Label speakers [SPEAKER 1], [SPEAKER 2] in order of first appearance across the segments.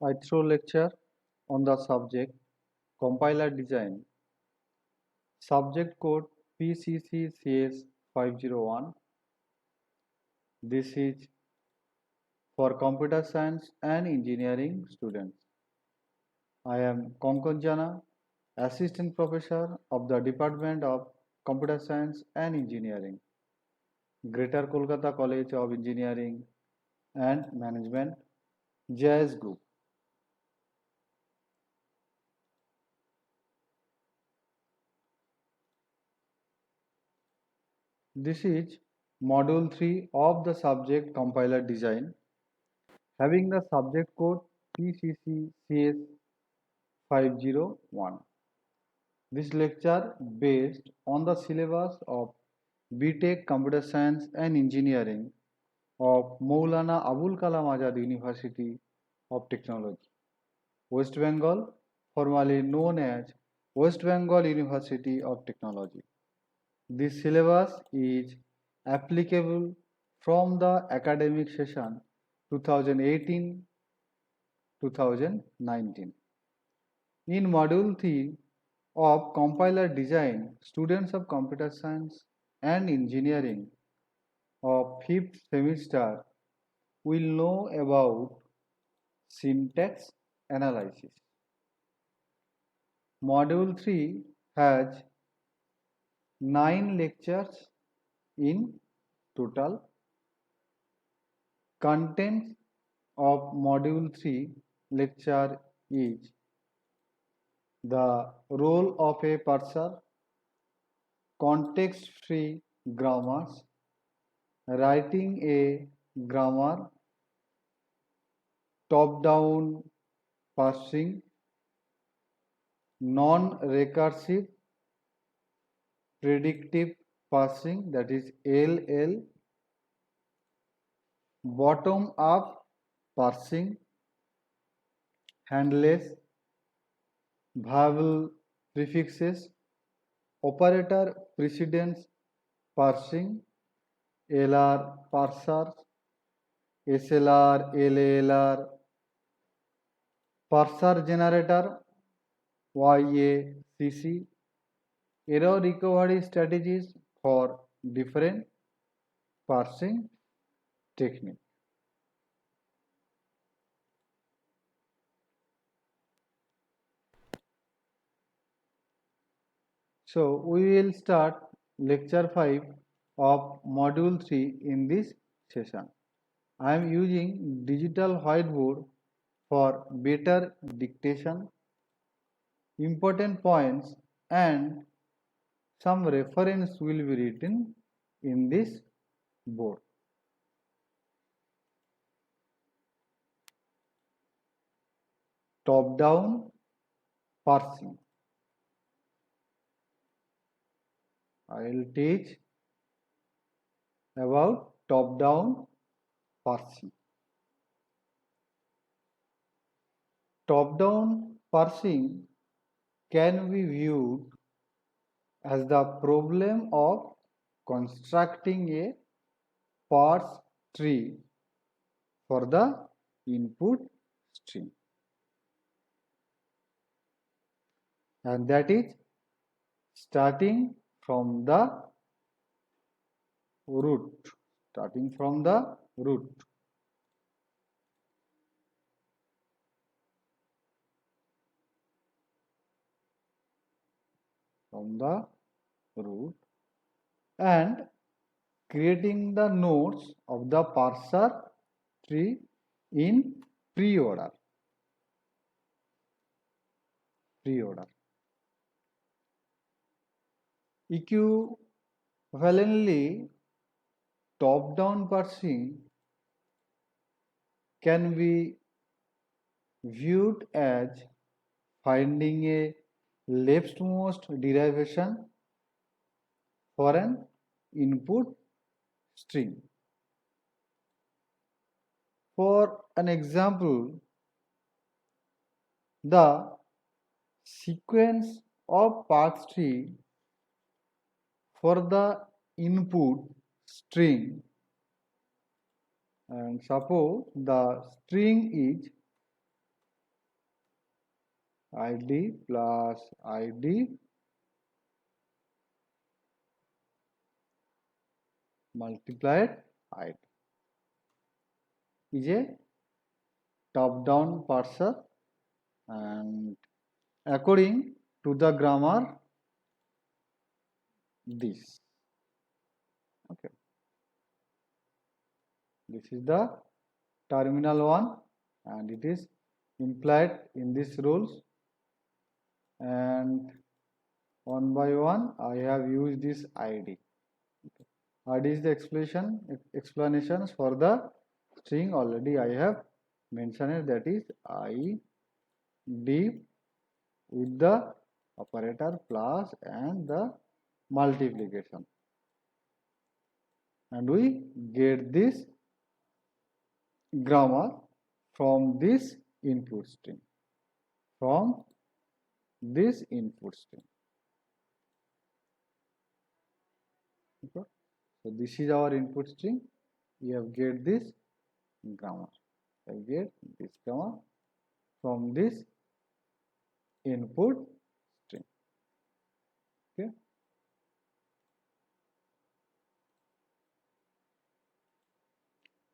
[SPEAKER 1] I throw lecture on the subject compiler design, subject code PCC-CS501. This is for computer science and engineering students. I am Konkon Jana, Assistant Professor of the Department of Computer Science and Engineering, Greater Kolkata College of Engineering and Management, JS Group. This is Module 3 of the subject compiler design, having the subject code PCC-CS501. This lecture based on the syllabus of BTech Computer Science and Engineering of Maulana Abul Kalam Azad University of Technology, West Bengal, formerly known as West Bengal University of Technology. This syllabus is applicable from the academic session 2018-2019. In Module 3 of Compiler Design, students of Computer Science and Engineering of 5th semester will know about syntax analysis. Module 3 has 9 lectures in total. Contents of Module 3 lecture is the role of a parser, context-free grammars, writing a grammar, top-down parsing, non-recursive predictive parsing, that is LL, bottom-up parsing, handless, vowel prefixes, operator precedence parsing, LR parsers, SLR, LALR, parser generator, YACC, error recovery strategies for different parsing technique. So we will start lecture 5 of module 3 in this session. I am using digital whiteboard for better dictation, important points and some reference will be written in this board. Top-down parsing. I will teach about top-down parsing. Top-down parsing can be viewed as the problem of constructing a parse tree for the input stream, and that is starting from the root, and creating the nodes of the parser tree in pre-order. Equivalently, top-down parsing can be viewed as finding a leftmost derivation for an input string. For an example, the sequence of parse tree for the input string, and suppose the string is id plus id multiplied id is a top down parser, and according to the grammar this. Okay, this is the terminal one and it is implied in these rules, and one by one I have used this id. id is the explanations for the string already I have mentioned, that is id with the operator plus and the multiplication, and we get this grammar from this input string, from this input string. Okay. So this is our input string. We have get this grammar. I get this grammar from this input string. Okay.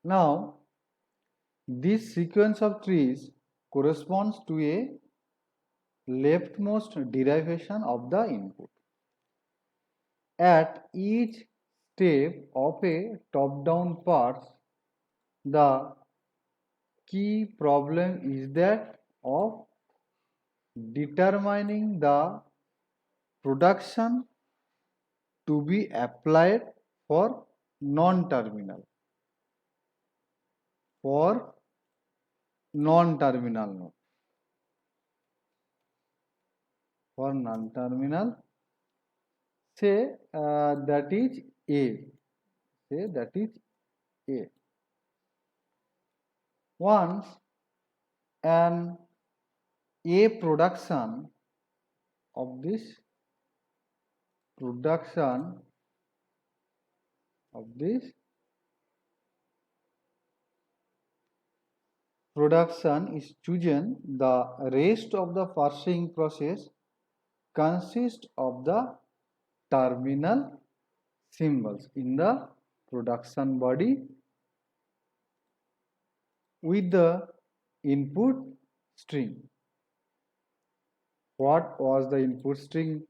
[SPEAKER 1] Now this sequence of trees corresponds to a leftmost derivation of the input. At each step of a top-down parse, the key problem is that of determining the production to be applied for non-terminal, for non-terminal node, for non-terminal, say that is A, say that is A. Once an A production of this production of this production is chosen, the rest of the parsing process consists of the terminal symbols in the production body with the input string. What was the input string?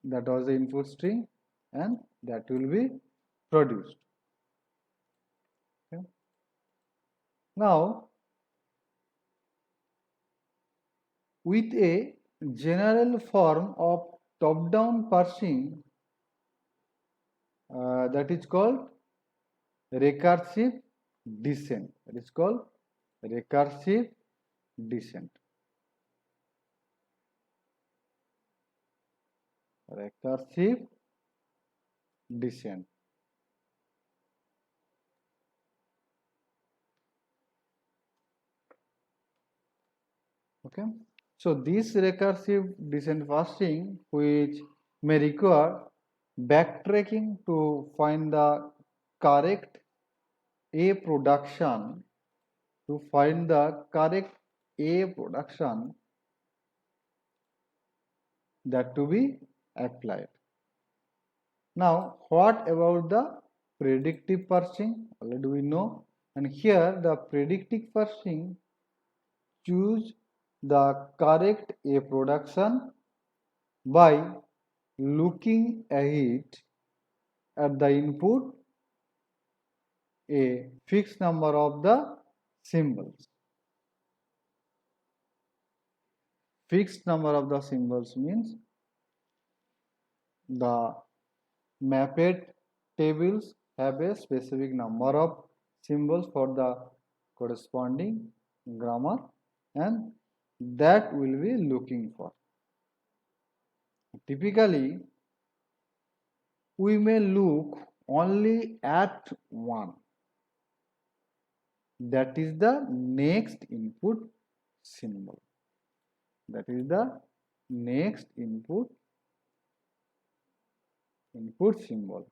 [SPEAKER 1] That was the input string, and that will be produced. Okay. Now, with a general form of top-down parsing that is called recursive descent. That is called recursive descent. Recursive descent. Okay. So this recursive descent parsing, which may require backtracking to find the correct A production, to find the correct A production that to be applied. Now, what about the predictive parsing? Already we know, and here the predictive parsing choose the correct A production by looking ahead at the input a fixed number of the symbols. Fixed number of the symbols means the mapped tables have a specific number of symbols for the corresponding grammar, and that will be looking for. Typically, we may look only at one, that is the next input symbol. That is the next input symbol.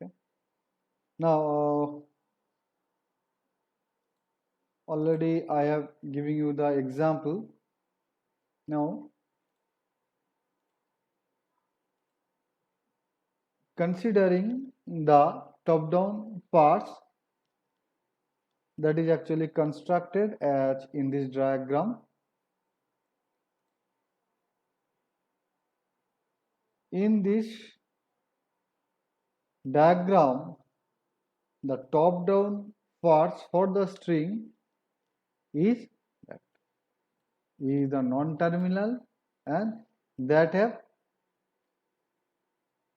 [SPEAKER 1] Okay. Now, already I have given you the example. Now considering the top down parts that is actually constructed as in this diagram. In this diagram, the top down parts for the string is that is the non-terminal, and that have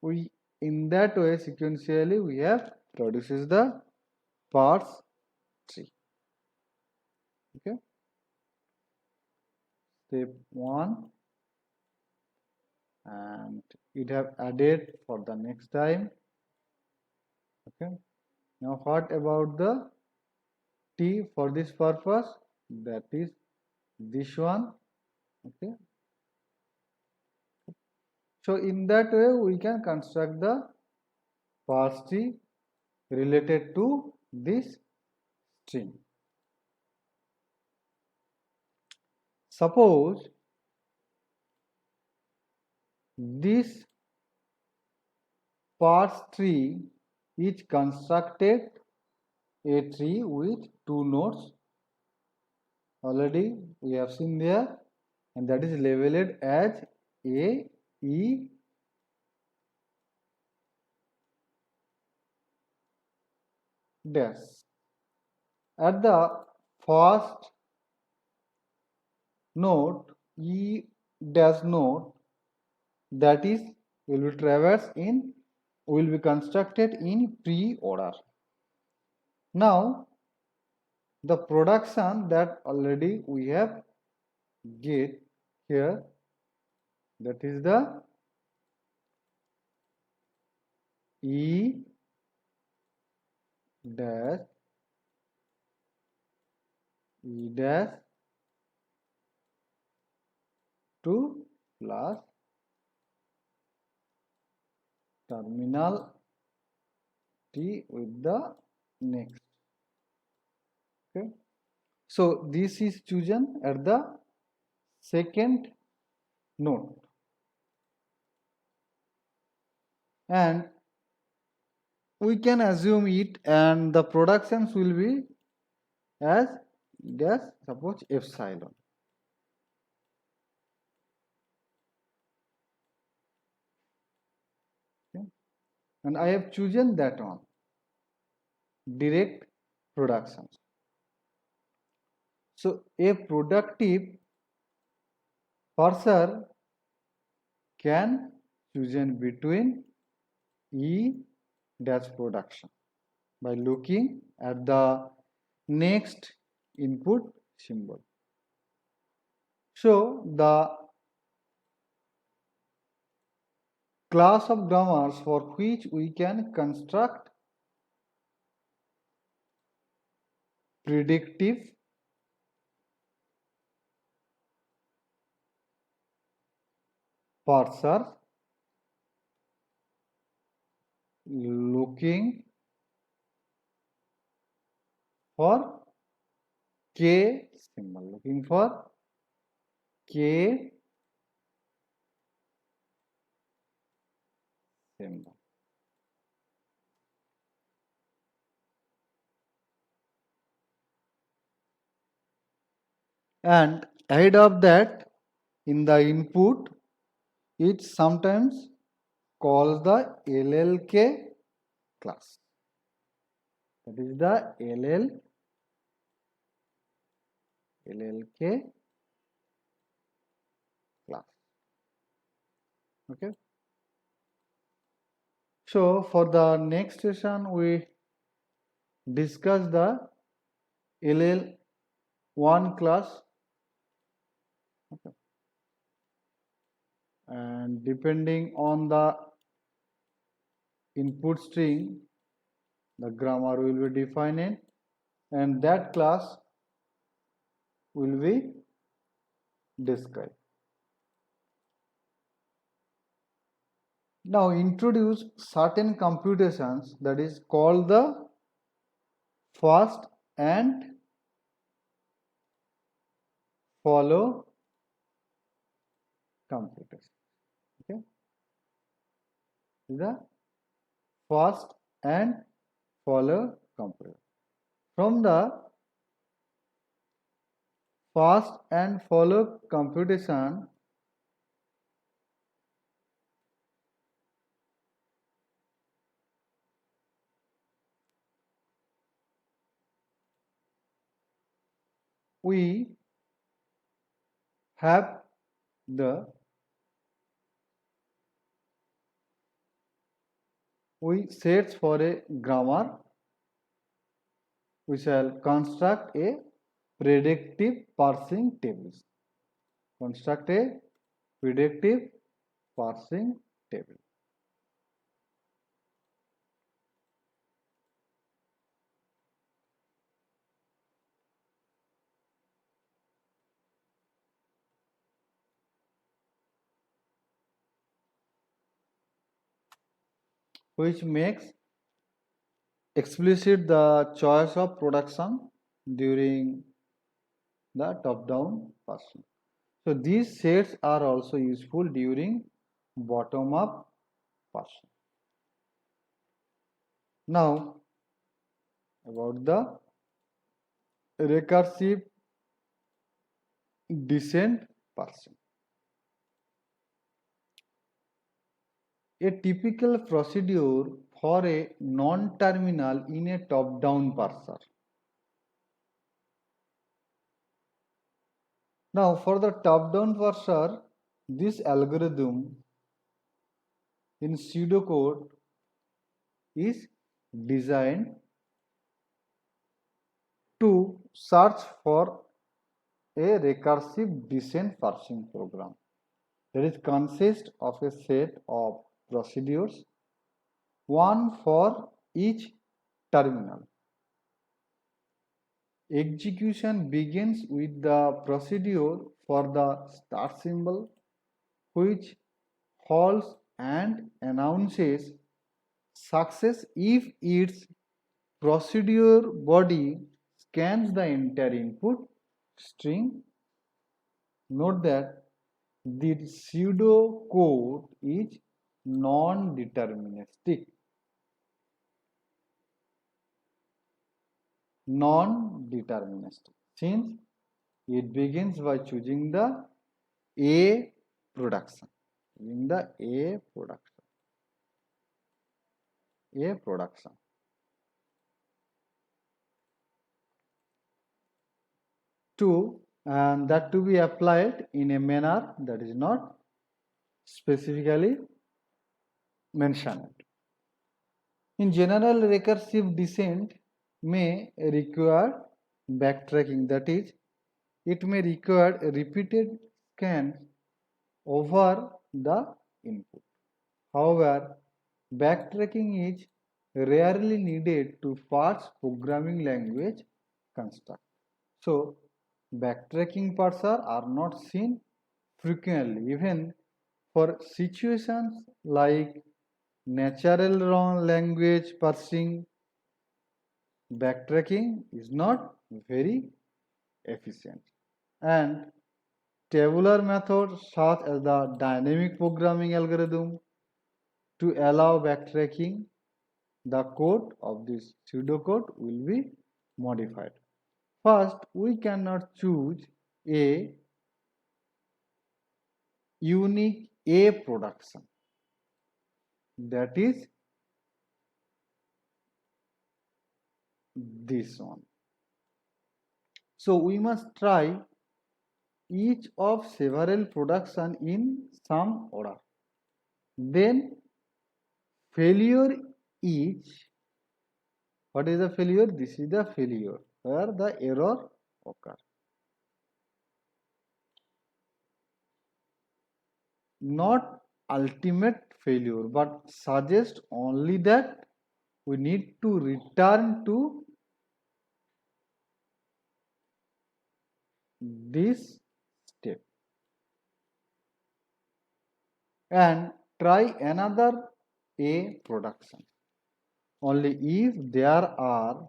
[SPEAKER 1] we in that way sequentially we have produces the parts tree. Okay, step 1, and it have added for the next time. Okay, now what about the T for this purpose? That is this one. Okay, so in that way we can construct the parse tree related to this string. Suppose this parse tree is constructed a tree with 2 nodes. Already we have seen there, and that is labeled as A, E, dash. At the first node, E dash node, that is will be traversed in will be constructed in pre-order. Now the production that already we have get here, that is the E dash E dash 2 plus terminal T with the next. Okay, so this is chosen at the second node, and we can assume it, and the productions will be as dash suppose epsilon. Okay, and I have chosen that one direct productions. So a productive parser can chosen between E dash production by looking at the next input symbol. So the class of grammars for which we can construct predictive parser looking for K symbol, looking for K symbol. And ahead of that, in the input, it sometimes calls the LLK class. That is the LLK class. Okay. So for the next session, we discuss the LL1 class. Okay. And depending on the input string, the grammar will be defined, and that class will be described. Now introduce certain computations that is called the first and follow computation. Okay, the first and follow computation. From the fast and follow computation, we have the we search for a grammar. We shall construct a predictive parsing tables. Construct a predictive parsing table. Which makes explicit the choice of production during the top-down parsing. So these sets are also useful during bottom-up parsing. Now about the recursive descent parsing. A typical procedure for a non-terminal in a top-down parser. Now for the top-down parser, this algorithm in pseudocode is designed to search for a recursive descent parsing program that is consists of a set of procedures, one for each terminal. Execution begins with the procedure for the start symbol, which halts and announces success if its procedure body scans the entire input string. Note that the pseudo code is non-deterministic. Since it begins by choosing the A production. And that to be applied in a manner that is not specifically mentioned. In general, recursive descent may require backtracking, that is, it may require repeated scans over the input. However, backtracking is rarely needed to parse programming language construct. So, backtracking parser are not seen frequently, even for situations like natural language parsing. Backtracking is not very efficient, and tabular methods such as the dynamic programming algorithm to allow backtracking, the code of this pseudocode will be modified. First, we cannot choose a unique A production, that is this one. So we must try each of several production in some order. Then failure each. What is the failure? This is the failure where the error occurs. Not ultimate failure, but suggest only that we need to return to this step and try another A production only if there are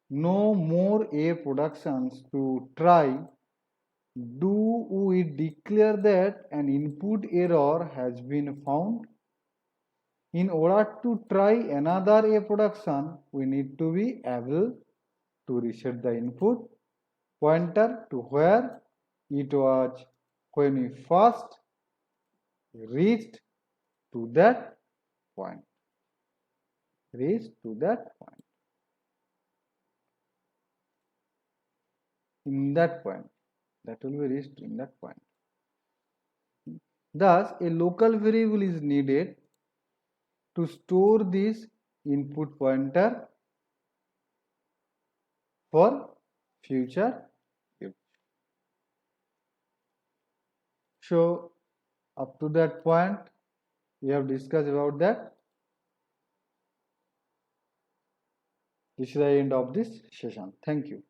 [SPEAKER 1] no more A productions to try. Do we declare that an input error has been found? In order to try another A production, we need to be able to reset the input pointer to where it was when we first reached to that point. Reached to that point. In that point. That will be reached in that point. Thus, a local variable is needed to store this input pointer for future use. So, up to that point, we have discussed about that. This is the end of this session. Thank you.